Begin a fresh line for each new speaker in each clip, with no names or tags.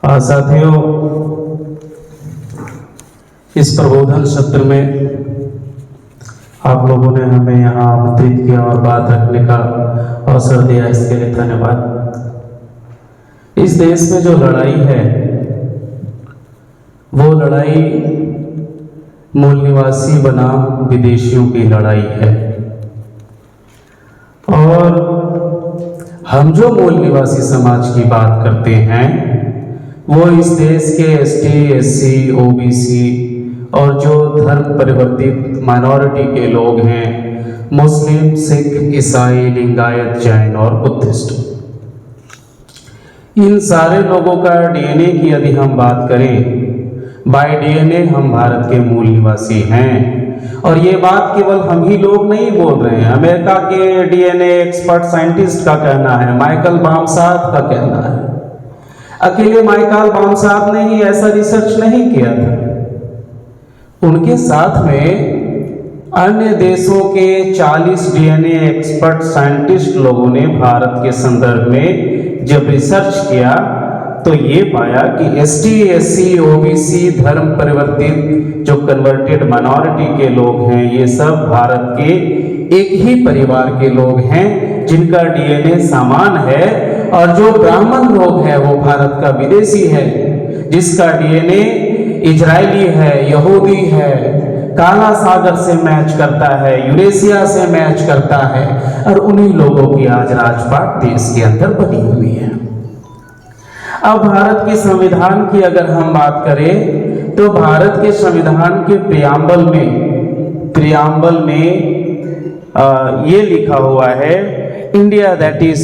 साथियों, इस प्रबोधन सत्र में आप लोगों ने हमें यहाँ आमंत्रित किया और बात रखने का अवसर दिया, इसके लिए धन्यवाद। इस देश में जो लड़ाई है वो लड़ाई मूल निवासी बनाम विदेशियों की लड़ाई है। और हम जो मूल निवासी समाज की बात करते हैं वो इस देश के एसटी, एससी, ओबीसी और जो धर्म परिवर्तित माइनॉरिटी के लोग हैं, मुस्लिम, सिख, ईसाई, लिंगायत, जैन और बुद्धिस्ट, इन सारे लोगों का डीएनए की यदि हम बात करें, बाय डीएनए हम भारत के मूल निवासी हैं। और ये बात केवल हम ही लोग नहीं बोल रहे हैं, अमेरिका के डीएनए एक्सपर्ट साइंटिस्ट का कहना है, माइकल बामसाद का कहना है। अकेले माइकल बामसाद ने ही ऐसा रिसर्च नहीं किया था, उनके साथ में अन्य देशों के 40 डीएनए एक्सपर्ट साइंटिस्ट लोगों ने भारत के संदर्भ में जब रिसर्च किया तो ये पाया कि एसटी, एससी, ओबीसी, धर्म परिवर्तित जो कन्वर्टेड माइनॉरिटी के लोग हैं, ये सब भारत के एक ही परिवार के लोग हैं जिनका डीएनए समान है। और जो ब्राह्मण लोग हैं वो भारत का विदेशी है जिसका डीएनए इजरायली है, यहूदी है, काला सागर से मैच करता है, यूरेशिया से मैच करता है। और उन्हीं लोगों की आज राजपाट देश के अंदर बनी हुई है। अब भारत के संविधान की अगर हम बात करें तो भारत के संविधान के प्रियम्बल में ये लिखा हुआ है, India that is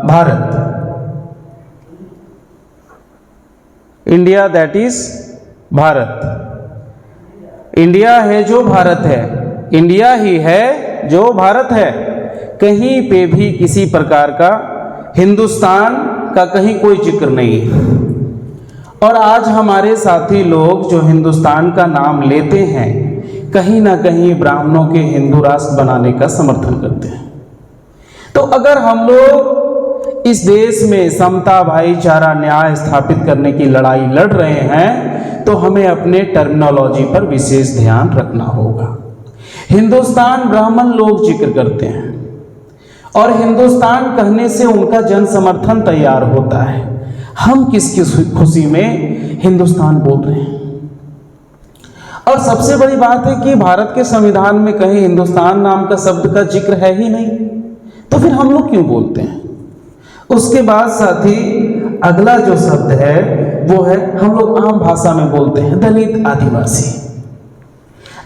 Bharat, India that is Bharat. India है जो भारत है, इंडिया ही है जो भारत है। कहीं पे भी किसी प्रकार का हिंदुस्तान का कहीं कोई जिक्र नहीं है। और आज हमारे साथी लोग जो हिंदुस्तान का नाम लेते हैं, कहीं ना कहीं ब्राह्मणों के हिंदू राष्ट्र बनाने का समर्थन करते हैं। तो अगर हम लोग इस देश में समता, भाईचारा, न्याय स्थापित करने की लड़ाई लड़ रहे हैं तो हमें अपने टर्मिनोलॉजी पर विशेष ध्यान रखना होगा। हिंदुस्तान ब्राह्मण लोग जिक्र करते हैं और हिंदुस्तान कहने से उनका जन समर्थन तैयार होता है। हम किसकी खुशी में हिंदुस्तान बोल रहे हैं? और सबसे बड़ी बात है कि भारत के संविधान में कहीं हिंदुस्तान नाम का शब्द का जिक्र है ही नहीं, तो फिर हम लोग क्यों बोलते हैं? उसके बाद साथी अगला जो शब्द है वो है, हम लोग आम भाषा में बोलते हैं दलित, आदिवासी।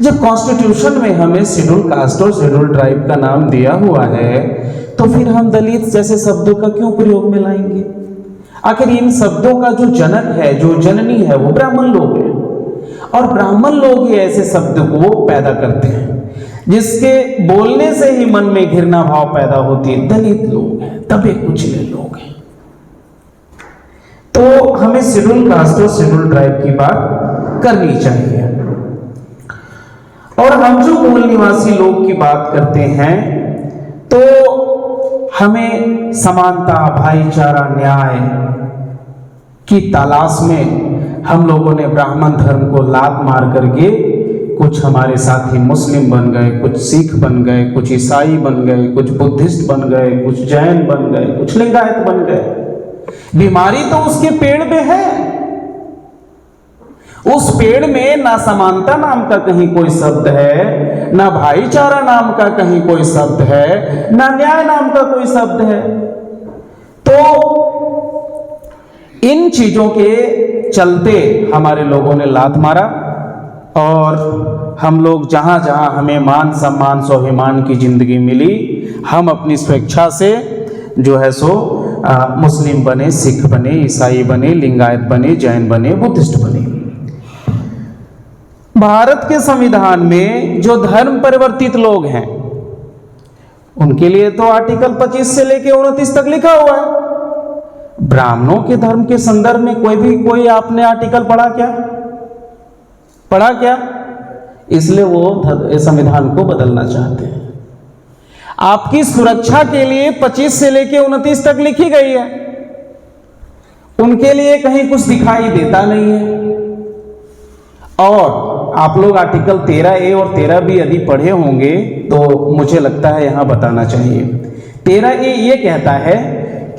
जब कॉन्स्टिट्यूशन में हमें शेड्यूल कास्ट और शेड्यूल ट्राइब का नाम दिया हुआ है तो फिर हम दलित जैसे शब्दों का क्यों प्रयोग में लाएंगे? आखिर इन शब्दों का जो जनक है, जो जननी है, वो ब्राह्मण लोग हैं। और ब्राह्मण लोग ही ऐसे शब्द को पैदा करते हैं जिसके बोलने से ही मन में घृणा भाव पैदा होती है। दलित लोग हैं, दबे कुचले लोग हैं। तो हमें शेड्यूल कास्ट और शेड्यूल ट्राइब की बात करनी चाहिए। और हम जो मूल निवासी लोग की बात करते हैं तो हमें समानता, भाईचारा, न्याय की तलाश में हम लोगों ने ब्राह्मण धर्म को लात मार करके कुछ हमारे साथी मुस्लिम बन गए, कुछ सिख बन गए, कुछ ईसाई बन गए, कुछ बुद्धिस्ट बन गए, कुछ जैन बन गए, कुछ लिंगायत बन गए। बीमारी तो उसके पेड़ में है। उस पेड़ में ना समानता नाम का कहीं कोई शब्द है, ना भाईचारा नाम का कहीं कोई शब्द है, ना न्याय नाम का कोई शब्द है। तो इन चीजों के चलते हमारे लोगों ने लात मारा और हम लोग जहां जहां हमें मान सम्मान स्वाभिमान की जिंदगी मिली, हम अपनी स्वेच्छा से जो है सो मुस्लिम बने, सिख बने, ईसाई बने, लिंगायत बने, जैन बने, बुद्धिस्ट बने। भारत के संविधान में जो धर्म परिवर्तित लोग हैं उनके लिए तो आर्टिकल 25 से लेकर 29 तक लिखा हुआ है। ब्राह्मणों के धर्म के संदर्भ में कोई आपने आर्टिकल पढ़ा क्या? इसलिए वो संविधान को बदलना चाहते हैं। आपकी सुरक्षा के लिए 25 से लेकर 29 तक लिखी गई है। उनके लिए कहीं कुछ दिखाई देता नहीं है। और आप लोग आर्टिकल 13A और 13B यदि पढ़े होंगे तो मुझे लगता है यहां बताना चाहिए। 13A ये कहता है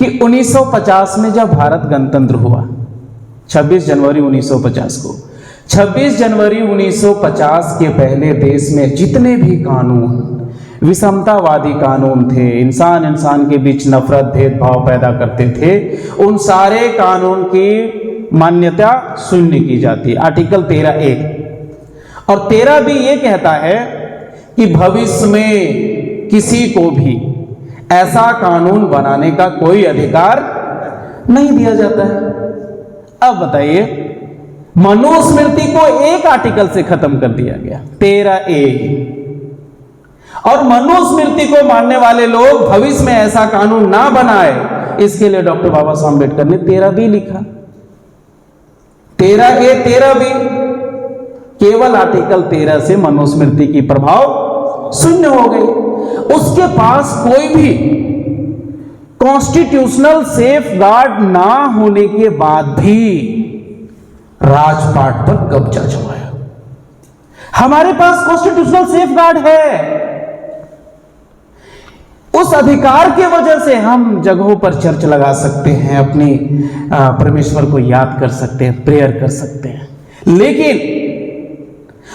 कि 1950 में जब भारत गणतंत्र हुआ, 26 जनवरी 1950 को, 26 जनवरी 1950 के पहले देश में जितने भी कानून, विषमतावादी कानून थे, इंसान के बीच नफरत भेदभाव पैदा करते थे, उन सारे कानून की मान्यता शून्य की जाती है, आर्टिकल 13A। और 13B ये कहता है कि भविष्य में किसी को भी ऐसा कानून बनाने का कोई अधिकार नहीं दिया जाता है। अब बताइए, मनुस्मृति को एक आर्टिकल से खत्म कर दिया गया, 13A, और मनुस्मृति को मानने वाले लोग भविष्य में ऐसा कानून ना बनाए, इसके लिए डॉक्टर बाबा साहब अम्बेडकर ने 13B लिखा। 13A 13B, केवल आर्टिकल 13 से मनुस्मृति की प्रभाव शून्य हो गई। उसके पास कोई भी कॉन्स्टिट्यूशनल सेफ गार्ड ना होने के बाद भी राजपाट पर कब्जा जमाया। हमारे पास कॉन्स्टिट्यूशनल सेफ गार्ड है, उस अधिकार की वजह से हम जगहों पर चर्च लगा सकते हैं, अपनी परमेश्वर को याद कर सकते हैं, प्रेयर कर सकते हैं, लेकिन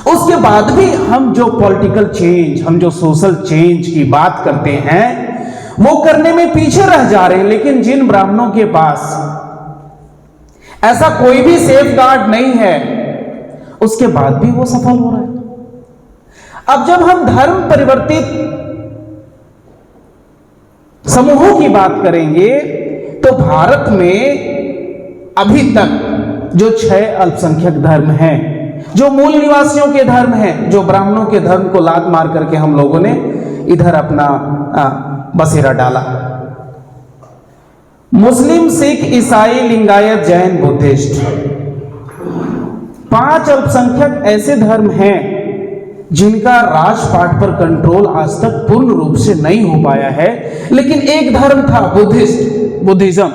उसके बाद भी हम जो पॉलिटिकल चेंज, हम जो सोशल चेंज की बात करते हैं, वो करने में पीछे रह जा रहे हैं। लेकिन जिन ब्राह्मणों के पास ऐसा कोई भी सेफ गार्ड नहीं है, उसके बाद भी वो सफल हो रहा है। अब जब हम धर्म परिवर्तित समूहों की बात करेंगे तो भारत में अभी तक जो 6 अल्पसंख्यक धर्म हैं, जो मूल निवासियों के धर्म हैं, जो ब्राह्मणों के धर्म को लात मार करके हम लोगों ने इधर अपना बसेरा डाला, मुस्लिम, सिख, ईसाई, लिंगायत, जैन, बुद्धिस्ट, 5 अल्पसंख्यक ऐसे धर्म हैं जिनका राजपाट पर कंट्रोल आज तक पूर्ण रूप से नहीं हो पाया है। लेकिन एक धर्म था बुद्धिज्म,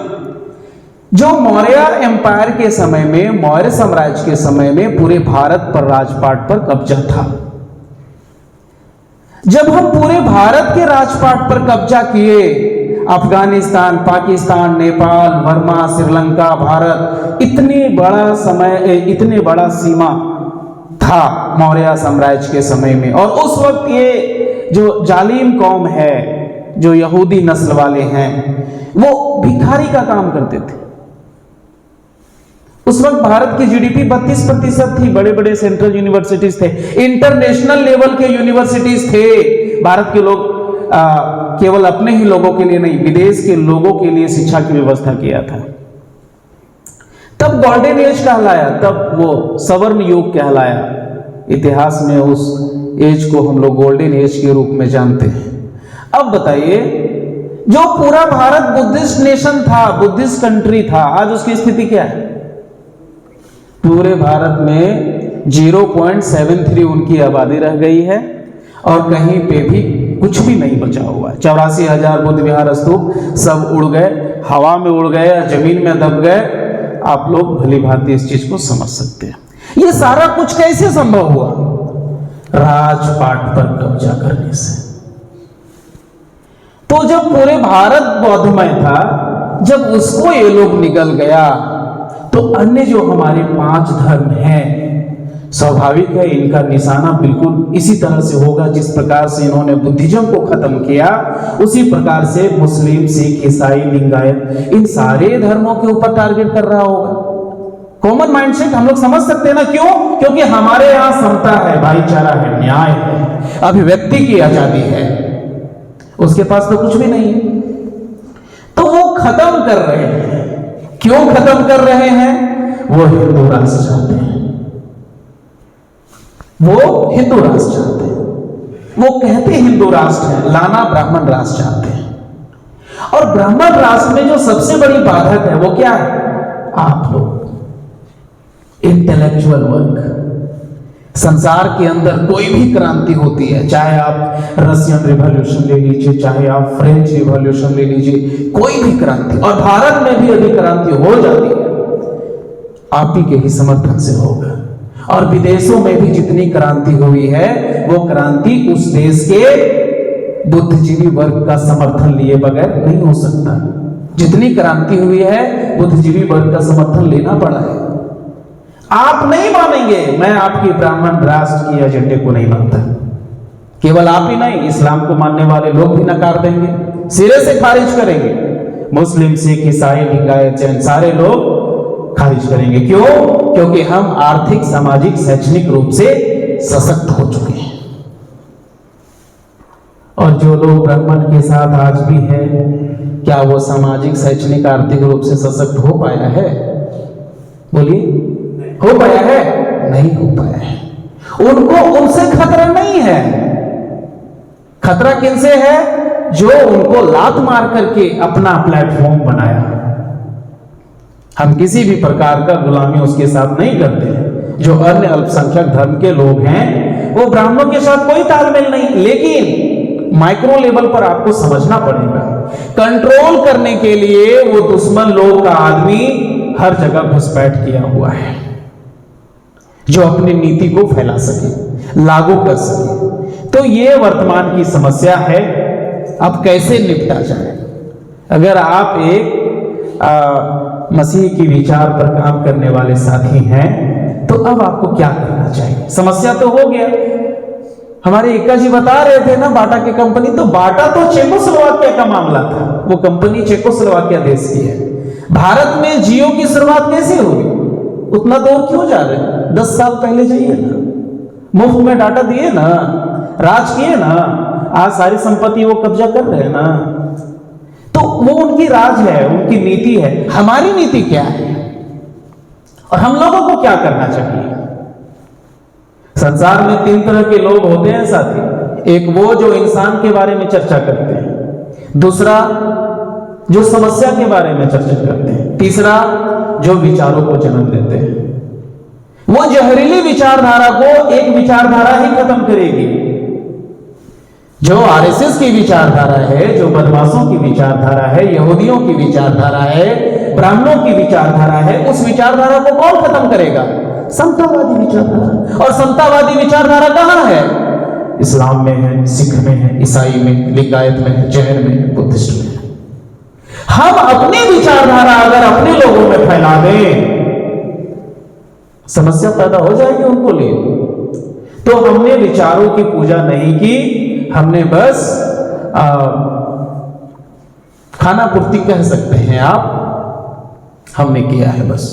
जो मौर्य एम्पायर के समय में, मौर्य साम्राज्य के समय में पूरे भारत पर राजपाट पर कब्जा था। जब हम पूरे भारत के राजपाट पर कब्जा किए, अफगानिस्तान, पाकिस्तान, नेपाल, बर्मा, श्रीलंका, भारत, इतने बड़ा सीमा था मौर्य साम्राज्य के समय में। और उस वक्त ये जो जालिम कौम है, जो यहूदी नस्ल वाले हैं, वो भिखारी का काम करते थे। उस वक्त भारत की जीडीपी 32% थी, बड़े बड़े सेंट्रल यूनिवर्सिटीज थे, इंटरनेशनल लेवल के यूनिवर्सिटीज थे। भारत के लोग केवल अपने ही लोगों के लिए नहीं, विदेश के लोगों के लिए शिक्षा की व्यवस्था किया था। तब गोल्डन एज कहलाया, तब वो सवर्ण युग कहलाया। इतिहास में उस एज को हम लोग गोल्डन एज के रूप में जानते हैं। अब बताइए, जो पूरा भारत बुद्धिस्ट नेशन था, बुद्धिस्ट कंट्री था, आज उसकी स्थिति क्या है? पूरे भारत में 0.73 उनकी आबादी रह गई है और कहीं पे भी कुछ भी नहीं बचा हुआ है। 84,000 बुद्ध विहार स्तूप सब उड़ गए, हवा में उड़ गए, जमीन में दब गए। आप लोग भली भांति इस चीज को समझ सकते हैं। ये सारा कुछ कैसे संभव हुआ? राजपाट पर कब्जा करने से। तो जब पूरे भारत बौद्धमय था, जब उसको ये लोग निगल गया, तो अन्य जो हमारे 5 धर्म हैं, स्वाभाविक है इनका निशाना बिल्कुल इसी तरह से होगा जिस प्रकार से इन्होंने बुद्धिज्म को खत्म किया, उसी प्रकार से मुस्लिम, सिख, ईसाई, लिंगायत, इन सारे धर्मों के ऊपर टारगेट कर रहा होगा। कॉमन माइंडसेट हम लोग समझ सकते हैं ना? क्यों? क्योंकि हमारे यहां समता है, भाईचारा है, न्याय है, अभिव्यक्ति की आजादी है। उसके पास तो कुछ भी नहीं है। तो वो खत्म कर रहे हैं। क्यों खत्म कर रहे हैं? वो हिंदू राष्ट्र चाहते हैं, वो हिंदू राष्ट्र चाहते हैं। वो कहते हिंदू राष्ट्र है, लाना ब्राह्मण राष्ट्र चाहते हैं। और ब्राह्मण राष्ट्र में जो सबसे बड़ी बाधक है वो क्या है? आप लोग, इंटेलेक्चुअल वर्क। संसार के अंदर कोई भी क्रांति होती है, चाहे आप रशियन रिवॉल्यूशन ले लीजिए, चाहे आप फ्रेंच रिवॉल्यूशन ले लीजिए, कोई भी क्रांति, और भारत में भी यदि क्रांति हो जाती है आप ही के ही समर्थन से होगा। और विदेशों में भी जितनी क्रांति हुई है वो क्रांति उस देश के बुद्धिजीवी वर्ग का समर्थन लिए बगैर नहीं हो सकता। जितनी क्रांति हुई है बुद्धिजीवी वर्ग का समर्थन लेना पड़ा है। आप नहीं मानेंगे, मैं आपकी ब्राह्मण राष्ट्र की एजेंडे को नहीं मानता। केवल आप ही नहीं, इस्लाम को मानने वाले लोग भी नकार देंगे, सिरे से खारिज करेंगे। मुस्लिम, सिख, ईसाई, लिंगायत, जैन सारे लोग खारिज करेंगे। क्यों? क्योंकि हम आर्थिक, सामाजिक, शैक्षणिक रूप से सशक्त हो चुके हैं। और जो लोग ब्राह्मण के साथ आज भी है, क्या वो सामाजिक, शैक्षणिक, आर्थिक रूप से सशक्त हो पाया है? बोलिए, हो पाया है? नहीं हो पाया है। उनको उनसे खतरा नहीं है। खतरा किनसे है? जो उनको लात मार करके अपना प्लेटफॉर्म बनाया। हम किसी भी प्रकार का गुलामी उसके साथ नहीं करते हैं। जो अन्य अल्पसंख्यक धर्म के लोग हैं वो ब्राह्मणों के साथ कोई तालमेल नहीं, लेकिन माइक्रो लेवल पर आपको समझना पड़ेगा। कंट्रोल करने के लिए वो दुश्मन लोग का आदमी हर जगह घुसपैठ किया हुआ है, जो अपनी नीति को फैला सके, लागू कर सके। तो ये वर्तमान की समस्या है। अब कैसे निपटा जाए? अगर आप एक मसीह की विचार पर काम करने वाले साथी हैं तो अब आपको क्या करना चाहिए? समस्या तो हो गया। हमारे एका जी बता रहे थे ना बाटा की कंपनी, तो बाटा तो चेकोस्लोवाकिया का मामला था। वो कंपनी चेकोस्लोवाकिया देश की है। भारत में जियो की शुरुआत कैसे हुई? उतना दूर क्यों जा रहे? 10 साल पहले जाइए ना, मुफ्त में डाटा दिए ना, राज किए ना, आज सारी संपत्ति वो कब्जा कर रहे हैं ना। तो वो उनकी राज है, उनकी नीति है। हमारी नीति क्या है और हम लोगों को क्या करना चाहिए? संसार में 3 तरह के लोग होते हैं साथी। एक वो जो इंसान के बारे में चर्चा करते हैं, दूसरा जो समस्या के बारे में चर्चा करते हैं, तीसरा जो विचारों को जन्म देते हैं। वो जहरीली विचारधारा को एक विचारधारा ही खत्म करेगी। जो आरएसएस की विचारधारा है, जो बदमाशों की विचारधारा है, यहूदियों की विचारधारा है, ब्राह्मणों की विचारधारा है, उस विचारधारा को कौन खत्म करेगा? समतावादी विचारधारा। और समतावादी विचारधारा कहां है? इस्लाम में है, सिख में है, ईसाई में, लिंगायत में है, जैन में है, बुद्धिस्ट में है। हम अपनी विचारधारा अगर अपने लोगों में फैला दें, समस्या पैदा हो जाएगी उनको लिए। तो हमने विचारों की पूजा नहीं की, हमने बस खाना पूर्ति कह सकते हैं आप, हमने किया है। बस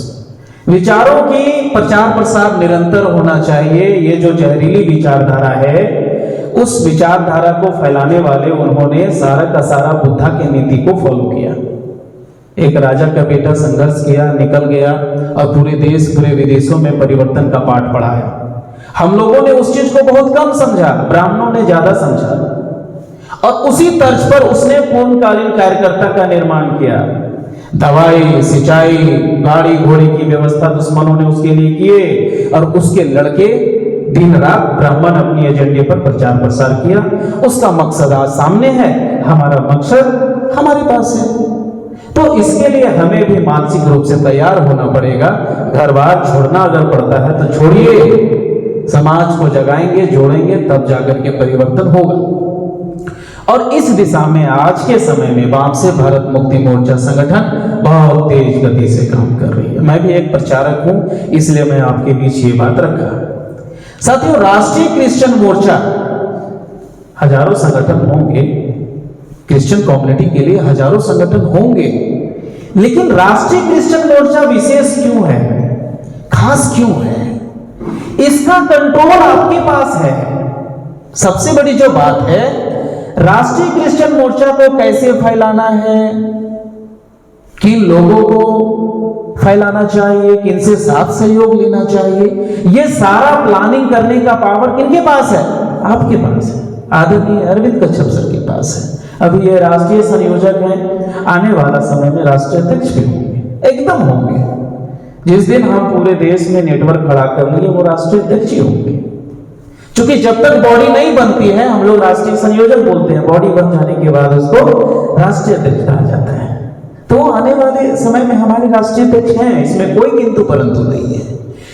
विचारों की प्रचार प्रसार निरंतर होना चाहिए। ये जो जहरीली विचारधारा है, उस विचारधारा को फैलाने वाले उन्होंने सारा का सारा बुद्धा की नीति को फॉलो किया। एक राजा का बेटा संघर्ष किया, निकल गया और पूरे देश, पूरे विदेशों में परिवर्तन का पाठ पढ़ाया। हम लोगों ने उस चीज को बहुत कम समझा, ब्राह्मणों ने ज्यादा समझा। और उसी तर्ज पर उसने पूर्णकालीन कार्यकर्ता का निर्माण किया। दवाई, सिंचाई, गाड़ी घोड़े की व्यवस्था दुश्मनों ने उसके लिए किए और उसके लड़के दिन रात ब्राह्मण अपनी एजेंडे पर प्रचार प्रसार किया। उसका मकसद आज सामने है, हमारा मकसद हमारे पास है। तो इसके लिए हमें भी मानसिक रूप से तैयार होना पड़ेगा। घर बार छोड़ना अगर पड़ता है तो छोड़िए, समाज को जगाएंगे, जोड़ेंगे, तब जाकर के परिवर्तन होगा। और इस दिशा में आज के समय में वामसे भारत मुक्ति मोर्चा संगठन बहुत तेज गति से काम कर रही है। मैं भी एक प्रचारक हूं, इसलिए मैं आपके बीच ये बात रखा। साथियों, राष्ट्रीय क्रिश्चियन मोर्चा, हजारों संगठन होंगे, क्रिश्चियन कम्युनिटी के लिए हजारों संगठन होंगे, लेकिन राष्ट्रीय क्रिश्चियन मोर्चा विशेष क्यों है, खास क्यों है? इसका कंट्रोल आपके पास है। सबसे बड़ी जो बात है, राष्ट्रीय क्रिश्चियन मोर्चा को कैसे फैलाना है, किन लोगों को फैलाना चाहिए, किनसे साथ सहयोग लेना चाहिए, यह सारा प्लानिंग करने का पावर किनके पास है? आपके पास है, आदरणीय अरविंद कच्छप सर के पास है। अभी ये राष्ट्रीय संयोजक हैं, आने वाला समय में राष्ट्रीय अध्यक्ष भी होंगे, एकदम होंगे। जिस दिन हम पूरे देश में नेटवर्क खड़ा कर लिए, वो राष्ट्रीय अध्यक्ष ही होंगे। क्योंकि जब तक बॉडी नहीं बनती है, हम लोग राष्ट्रीय संयोजक बोलते हैं, बॉडी बन जाने के बाद उसको राष्ट्रीय अध्यक्ष कहा जाता है। तो आने वाले समय में हमारे राष्ट्रीय अध्यक्ष हैं, इसमें कोई किंतु परंतु नहीं है।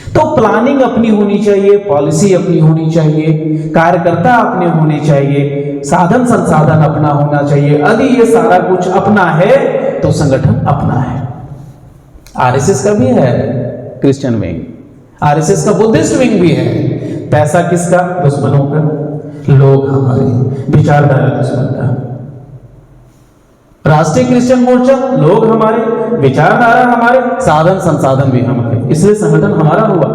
तो प्लानिंग अपनी होनी चाहिए, पॉलिसी अपनी होनी चाहिए, कार्यकर्ता अपने होने चाहिए, साधन संसाधन अपना होना चाहिए। यदि ये सारा कुछ अपना है तो संगठन अपना है। आरएसएस का भी है क्रिश्चियन विंग, आरएसएस का बुद्धिस्ट विंग भी है। पैसा किसका? दुश्मनों का। लोग हमारे, विचारधारा दुश्मन का। राष्ट्रीय क्रिश्चियन मोर्चा, लोग हमारे, विचारधारा हमारे, साधन संसाधन भी हमारे, इसलिए संगठन हमारा हुआ।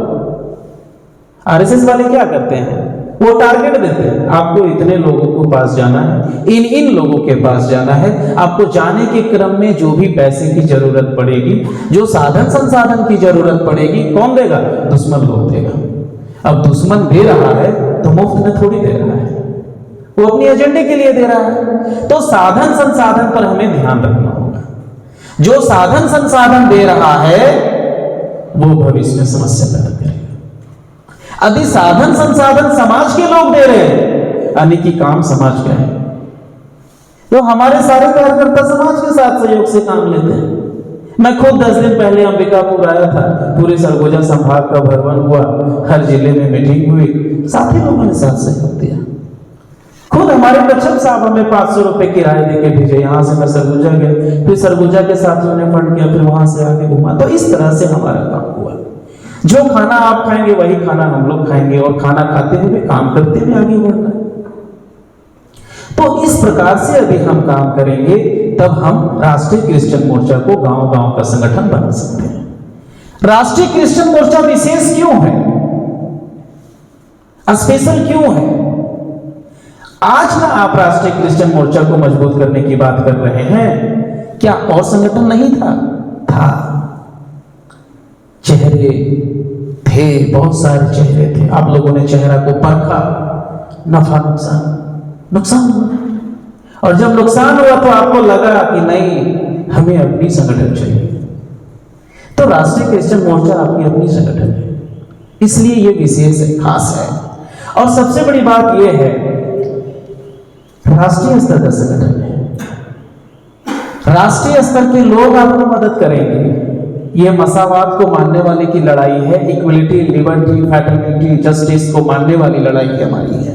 आरएसएस वाले क्या करते हैं? वो टारगेट देते हैं, आपको इतने लोगों को पास जाना है, इन लोगों के पास जाना है। आपको जाने के क्रम में जो भी पैसे की जरूरत पड़ेगी, जो साधन संसाधन की जरूरत पड़ेगी, कौन देगा? दुश्मन लोग देगा। अब दुश्मन दे रहा है तो मुफ्त में थोड़ी दे रहा है, वो अपनी एजेंडे के लिए दे रहा है। तो साधन संसाधन पर हमें ध्यान रखना होगा। जो साधन संसाधन दे रहा है वो भविष्य में समस्या पैदा करेगा। यदि साधन संसाधन समाज के लोग दे रहे हैं, यानी कि काम समाज का है, तो हमारे सारे कार्यकर्ता समाज के साथ सहयोग से काम लेते हैं। मैं खुद 10 दिन पहले अंबिकापुर आया था, पूरे सरगुजा संभाग का भ्रमण हुआ, हर जिले में मीटिंग हुई, साथी लोगों ने साथ सहयोग दिया। खुद हमारे कच्छप साहब हमें 500 रुपए किराए देके भेजे, यहां से मैं सरगुजा गया, फिर सरगुजा के साथियों ने फंड किया, फिर वहां से आके घुमा। तो इस तरह से हमारा काम हुआ। जो खाना आप खाएंगे वही खाना हम लोग खाएंगे, और खाना खाते हुए काम करते हुए आगे बढ़ना है। तो इस प्रकार से यदि हम काम करेंगे तब हम राष्ट्रीय क्रिश्चियन मोर्चा को गांव-गांव का संगठन बना सकते हैं। राष्ट्रीय क्रिश्चियन मोर्चा विशेष क्यों है, स्पेशल क्यों है? आज ना आप राष्ट्रीय क्रिश्चियन मोर्चा को मजबूत करने की बात कर रहे हैं, क्या और संगठन नहीं था? चेहरे थे, बहुत सारे चेहरे थे। आप लोगों ने चेहरा को परखा, नफा नुकसान हुआ, और जब नुकसान हुआ तो आपको लगा कि नहीं, हमें अपनी संगठन चाहिए। तो राष्ट्रीय क्रिश्चियन मोर्चा आपकी अपनी संगठन है, इसलिए यह विशेष है, खास है। और सबसे बड़ी बात यह है, राष्ट्रीय स्तर का संगठन है। राष्ट्रीय स्तर के लोग आपको मदद करेंगे। यह मसावाद को मानने वाले की लड़ाई है, इक्वलिटी, लिबर्टी, फ्रैटर्निटी, जस्टिस को मानने वाली लड़ाई हमारी है।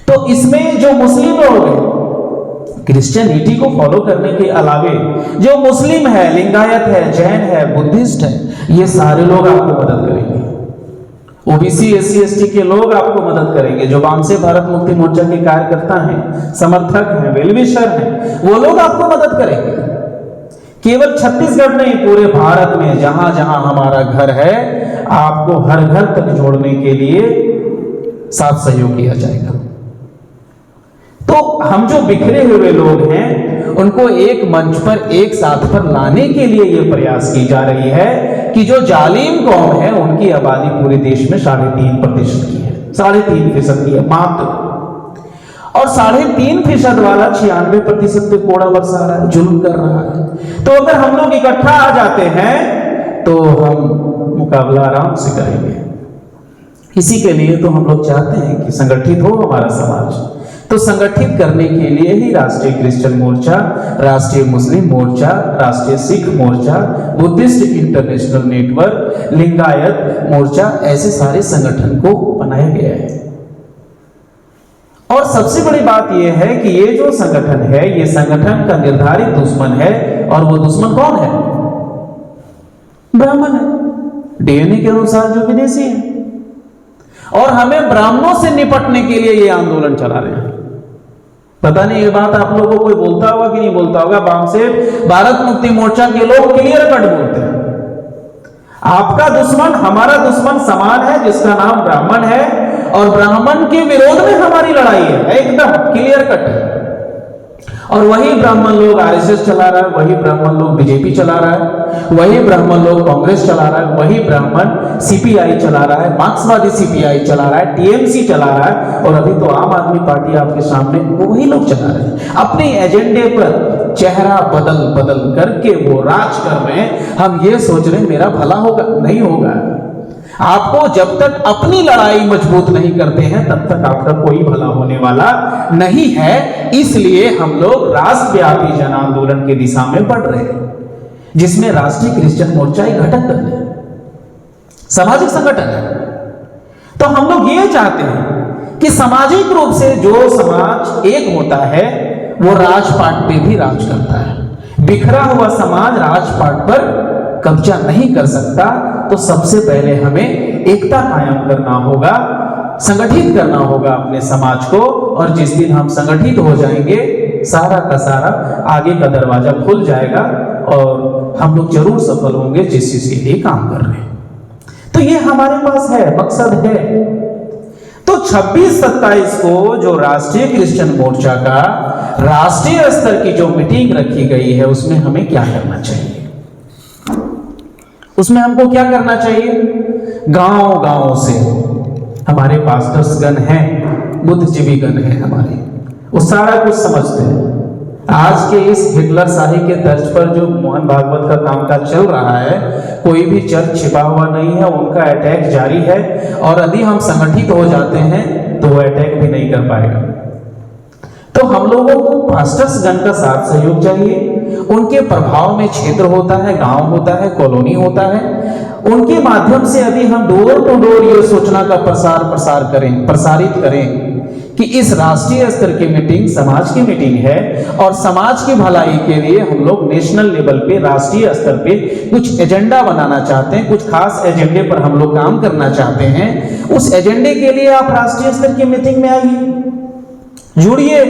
तो इसमें जो मुस्लिम लोग हैं, क्रिश्चियनिटी को फॉलो करने के अलावे जो मुस्लिम है, लिंगायत है, जैन है, बुद्धिस्ट है, ये सारे लोग आपको मदद करेंगे। ओबीसी, एससी, एसटी के लोग आपको मदद करेंगे। जो वामसे भारत मुक्ति मोर्चा के कार्यकर्ता हैं, समर्थक हैं, वेलविशर हैं, वो लोग आपको मदद करेंगे। केवल छत्तीसगढ़ नहीं, पूरे भारत में जहां जहां हमारा घर है, आपको हर घर तक जोड़ने के लिए साथ सहयोग किया जाएगा। तो हम जो बिखरे हुए लोग हैं, उनको एक मंच पर, एक साथ पर लाने के लिए यह प्रयास की जा रही है कि जो जालिम कौम है, उनकी आबादी पूरे देश में 3.5% की है, 3.5% की है मात्र, और 3.5% वाला 96% पे कोड़ा बरसा रहा है, जुल्म कर रहा है। तो अगर हम लोग इकट्ठा आ जाते हैं तो हम मुकाबला आराम से करेंगे। इसी के लिए तो हम लोग चाहते हैं कि संगठित हो हमारा समाज। तो संगठित करने के लिए ही राष्ट्रीय क्रिश्चियन मोर्चा, राष्ट्रीय मुस्लिम मोर्चा, राष्ट्रीय सिख मोर्चा, बुद्धिस्ट इंटरनेशनल नेटवर्क, लिंगायत मोर्चा, ऐसे सारे संगठन को बनाया गया है। और सबसे बड़ी बात यह है कि ये जो संगठन है, ये संगठन का निर्धारित दुश्मन है, और वो दुश्मन कौन है? ब्राह्मण है, डीएनए के अनुसार जो विदेशी है। और हमें ब्राह्मणों से निपटने के लिए ये आंदोलन चला रहे हैं। पता नहीं ये बात आप लोगों को कोई बोलता होगा कि नहीं बोलता होगा। वामसे भारत मुक्ति मोर्चा के लोग क्लियर कट बोलते हैं, आपका दुश्मन हमारा दुश्मन समान है, जिसका नाम ब्राह्मण है, और ब्राह्मण के विरोध में हमारी लड़ाई है, एकदम क्लियर कट है। और वही ब्राह्मण लोग आरएसएस चला रहा है, वही ब्राह्मण लोग बीजेपी चला रहा है, वही ब्राह्मण लोग कांग्रेस चला रहा है, वही ब्राह्मण सीपीआई चला रहा है, मार्क्सवादी सीपीआई चला रहा है, टीएमसी चला रहा है, और अभी तो आम आदमी पार्टी आपके सामने वही लोग चला रहे हैं। अपने एजेंडे पर चेहरा बदल बदल करके वो राज कर रहे हैं। हम ये सोच रहे हैं मेरा भला होगा, नहीं होगा। आपको जब तक अपनी लड़ाई मजबूत नहीं करते हैं तब तक आपका कोई भला होने वाला नहीं है। इसलिए हम लोग राष्ट्रव्यापी जन आंदोलन की दिशा में बढ़ रहे हैं, जिसमें राष्ट्रीय क्रिश्चियन मोर्चा एक घटक दल है, सामाजिक संगठन है। तो हम लोग ये चाहते हैं कि सामाजिक रूप से जो समाज एक होता है वो राजपाट पे भी राज करता है। बिखरा हुआ समाज राजपाट पर कब्जा नहीं कर सकता। तो सबसे पहले हमें एकता कायम करना होगा, संगठित करना होगा अपने समाज को। और जिस दिन हम संगठित हो जाएंगे, सारा का सारा आगे का दरवाजा खुल जाएगा और हम लोग जरूर सफल होंगे जिस चीज के लिए काम कर रहे हैं। तो ये हमारे पास है, मकसद है। तो 26-27 को जो राष्ट्रीय क्रिश्चियन मोर्चा का राष्ट्रीय स्तर की जो मीटिंग रखी गई है, उसमें हमें क्या करना चाहिए? उसमें हमको क्या करना चाहिए? गांव-गांव से हमारे पास्टर्स गण हैं, बुद्धिजीवी गण हैं हमारे, वो सारा कुछ समझते हैं। आज के इस हिटलर शाही के तर्ज पर जो मोहन भागवत का कामकाज चल रहा है, कोई भी चर्च छिपा हुआ नहीं है, उनका अटैक जारी है। और यदि हम संगठित हो जाते हैं तो वो अटैक भी नहीं कर पाएगा। तो हम लोगों को पास्टर्स गण का साथ सहयोग चाहिए। उनके प्रभाव में क्षेत्र होता है, गांव होता है, कॉलोनी होता है। उनके माध्यम से यदि हम डोर टू डोर ये सूचना का प्रसारित करें कि इस राष्ट्रीय स्तर की मीटिंग समाज की मीटिंग है और समाज की भलाई के लिए हम लोग नेशनल लेवल पे, राष्ट्रीय स्तर पे कुछ एजेंडा बनाना चाहते हैं, कुछ खास एजेंडे पर हम लोग काम करना चाहते हैं। उस एजेंडे के लिए आप राष्ट्रीय स्तर की मीटिंग में आइए, जुड़िए।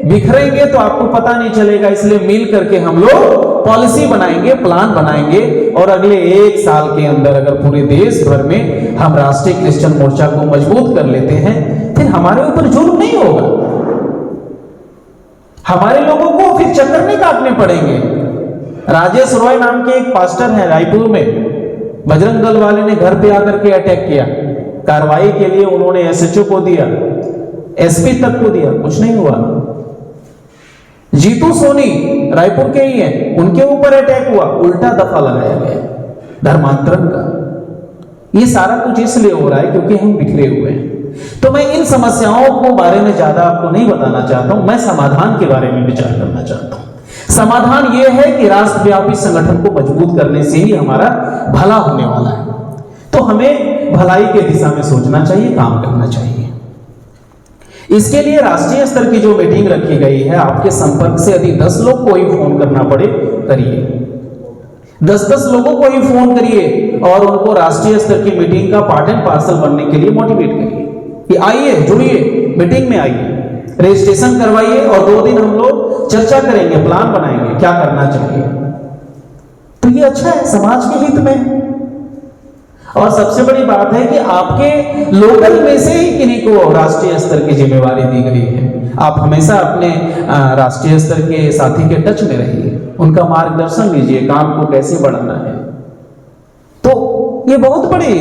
बिखरेंगे तो आपको पता नहीं चलेगा, इसलिए मिल करके हम लोग पॉलिसी बनाएंगे, प्लान बनाएंगे। और अगले 1 साल के अंदर अगर पूरे देश भर में हम राष्ट्रीय क्रिश्चियन मोर्चा को मजबूत कर लेते हैं, फिर हमारे ऊपर जुल्म नहीं होगा। हमारे लोगों को फिर चक्कर नहीं काटने पड़ेंगे। राजेश रॉय नाम के एक पास्टर हैं रायपुर में, बजरंग दल वाले ने घर पे आकर के अटैक किया। कार्रवाई के लिए उन्होंने एसएचओ को दिया, एसपी तक को दिया, कुछ नहीं हुआ। जीतू सोनी रायपुर के ही हैं, उनके ऊपर अटैक हुआ, उल्टा दफा लगाया गया धर्मांतरण का। ये सारा कुछ इसलिए हो रहा है क्योंकि हम बिखरे हुए हैं। तो मैं इन समस्याओं को बारे में ज्यादा आपको नहीं बताना चाहता हूं, मैं समाधान के बारे में विचार करना चाहता हूं। समाधान यह है कि राष्ट्रव्यापी संगठन को मजबूत करने से ही हमारा भला होने वाला है। तो हमें भलाई के दिशा में सोचना चाहिए, काम करना चाहिए। इसके लिए राष्ट्रीय स्तर की जो मीटिंग रखी गई है, आपके संपर्क से यदि 10 लोग को ही फोन करना पड़े, करिए। 10-10 लोगों को ही फोन करिए और उनको राष्ट्रीय स्तर की मीटिंग का पार्ट एंड पार्सल बनने के लिए मोटिवेट करिए कि आइए, जुड़िए, मीटिंग में आइए, रजिस्ट्रेशन करवाइए और 2 दिन हम लोग चर्चा करेंगे, प्लान बनाएंगे क्या करना चाहिए। तो ये अच्छा है, समाज के हित में। और सबसे बड़ी बात है कि आपके लोकल में से ही किन्हीं को राष्ट्रीय स्तर की जिम्मेवारी दी गई है। आप हमेशा अपने राष्ट्रीय स्तर के साथी के टच में रहिए, उनका मार्गदर्शन लीजिए, काम को कैसे बढ़ाना है। तो ये बहुत बड़ी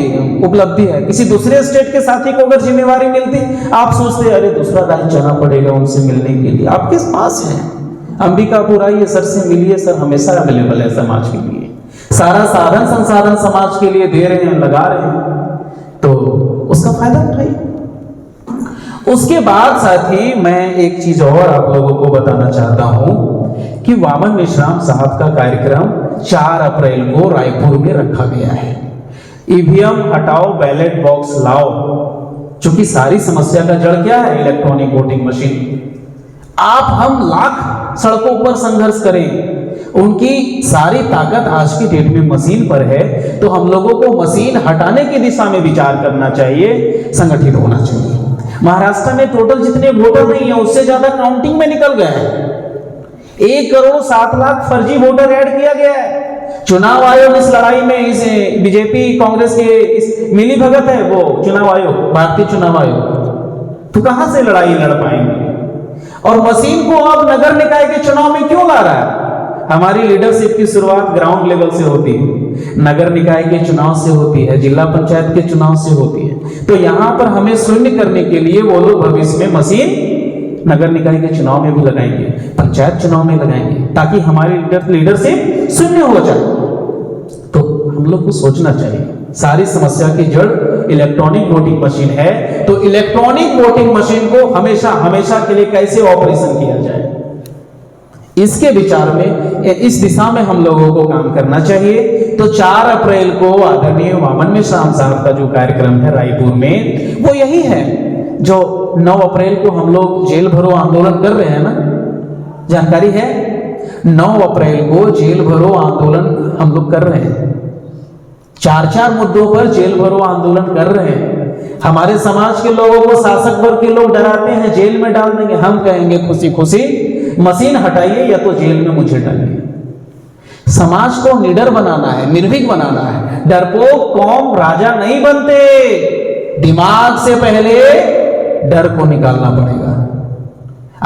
उपलब्धि है। किसी दूसरे स्टेट के साथी को अगर जिम्मेवारी मिलती, आप सोचते अरे दूसरा राज्य जाना पड़ेगा उनसे मिलने के लिए, आपके पास है। अंबिकापुर आइए, सर से मिलिए, सर हमेशा अवेलेबल है समाज के लिए। सारा साधन संसाधन समाज के लिए दे रहे हैं, लगा रहे हैं, तो उसका फायदा उठाइए। उसके बाद साथ ही मैं एक चीज और आप लोगों को बताना चाहता हूं कि वामन मेश्राम साहब का कार्यक्रम 4 अप्रैल को रायपुर में रखा गया है। ईवीएम हटाओ, बैलेट बॉक्स लाओ। चूंकि सारी समस्या का जड़ क्या है? Electronic voting machine. आप हम लाख सड़कों पर संघर्ष करें, उनकी सारी ताकत आज की डेट में मशीन पर है। तो हम लोगों को मशीन हटाने की दिशा में विचार करना चाहिए, संगठित होना चाहिए। महाराष्ट्र में टोटल जितने वोटर नहीं है उससे ज्यादा काउंटिंग में निकल गए हैं। 1 करोड़ 7 लाख फर्जी वोटर ऐड किया गया है। चुनाव आयोग इस लड़ाई में, इस बीजेपी कांग्रेस के इस मिली भगत है वो चुनाव आयोग, भारतीय चुनाव आयोग। तो कहां से लड़ाई लड़ पाएंगे? और मशीन को अब नगर निकाय के चुनाव में क्यों ला रहा है? हमारी लीडरशिप की शुरुआत ग्राउंड लेवल से होती है, नगर निकाय के चुनाव से होती है, जिला पंचायत के चुनाव से होती है। तो यहां पर हमें शून्य करने के लिए वो लोग भविष्य में मशीन नगर निकाय के चुनाव में भी लगाएंगे, पंचायत चुनाव में लगाएंगे, ताकि हमारी लीडरशिप शून्य हो जाए। तो हम लोग को सोचना चाहिए। सारी समस्या की जड़ इलेक्ट्रॉनिक वोटिंग मशीन है। तो इलेक्ट्रॉनिक वोटिंग मशीन को हमेशा हमेशा के लिए कैसे ऑपरेशन किया जाए, इसके विचार में, इस दिशा में हम लोगों को काम करना चाहिए। तो 4 अप्रैल को आदरणीय वामन मिश्राम साहब का जो कार्यक्रम है रायपुर में, वो यही है। जो 9 अप्रैल को हम लोग जेल भरो आंदोलन कर रहे हैं ना, जानकारी है? 9 अप्रैल को जेल भरो आंदोलन हम लोग कर रहे हैं। 4 मुद्दों पर जेल भरो आंदोलन कर रहे हैं। हमारे समाज के लोगों को शासक वर्ग के लोग डराते हैं, जेल में डाल देंगे। हम कहेंगे खुशी खुशी मशीन हटाइए या तो जेल में मुझे डालिए। समाज को निडर बनाना है, निर्भीक बनाना है। डरपोक कौम राजा नहीं बनते, दिमाग से पहले डर को निकालना पड़ेगा।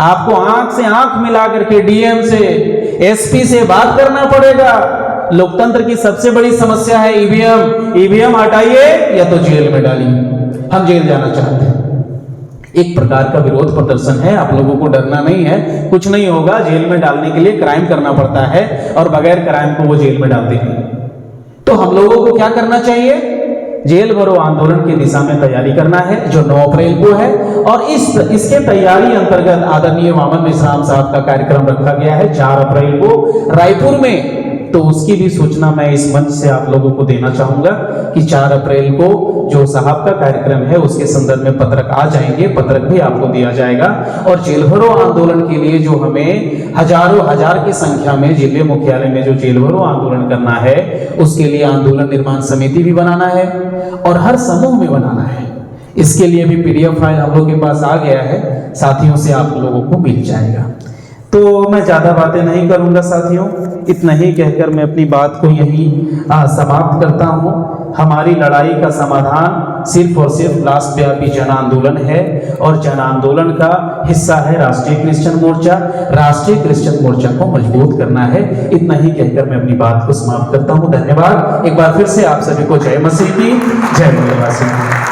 आपको आंख से आंख मिला करके डीएम से, एसपी से बात करना पड़ेगा। लोकतंत्र की सबसे बड़ी समस्या है ईवीएम हटाइए या तो जेल में डालिए। हम जेल जाना चाहते हैं। एक प्रकार का विरोध प्रदर्शन है, आप लोगों को डरना नहीं है, कुछ नहीं होगा। जेल में डालने के लिए क्राइम करना पड़ता है और बगैर क्राइम को वो जेल में डालते हैं। तो हम लोगों को क्या करना चाहिए? जेल भरो आंदोलन की दिशा में तैयारी करना है, जो 9 अप्रैल को है। और इसके तैयारी अंतर्गत आदरणीय वामन मिश्राम साहब का कार्यक्रम रखा गया है 4 अप्रैल को रायपुर में। तो उसकी भी सूचना मैं इस मंच से आप लोगों को देना चाहूंगा कि 4 अप्रैल को जो साहब का कार्यक्रम है उसके संदर्भ में पत्रक आ जाएंगे, पत्रक भी आपको दिया जाएगा। और जेल भरो आंदोलन के लिए जो हमें हजारों हजार की संख्या में जिले मुख्यालय में जो जेल भरो आंदोलन करना है, उसके लिए आंदोलन निर्माण समिति भी बनाना है और हर समूह में बनाना है। इसके लिए भी पीडीएफ फाइल हम लोग के पास आ गया है, साथियों से आप लोगों को मिल जाएगा। तो मैं ज्यादा बातें नहीं करूंगा साथियों, इतना ही कहकर मैं अपनी बात को यही समाप्त करता हूं। हमारी लड़ाई का समाधान सिर्फ और सिर्फ राष्ट्रव्यापी जन आंदोलन है और जन आंदोलन का हिस्सा है राष्ट्रीय क्रिश्चियन मोर्चा। राष्ट्रीय क्रिश्चियन मोर्चा को मजबूत करना है। इतना ही कहकर मैं अपनी बात को समाप्त करता हूं। धन्यवाद। एक बार फिर से आप सभी को जय मसीह की, जय मसीह।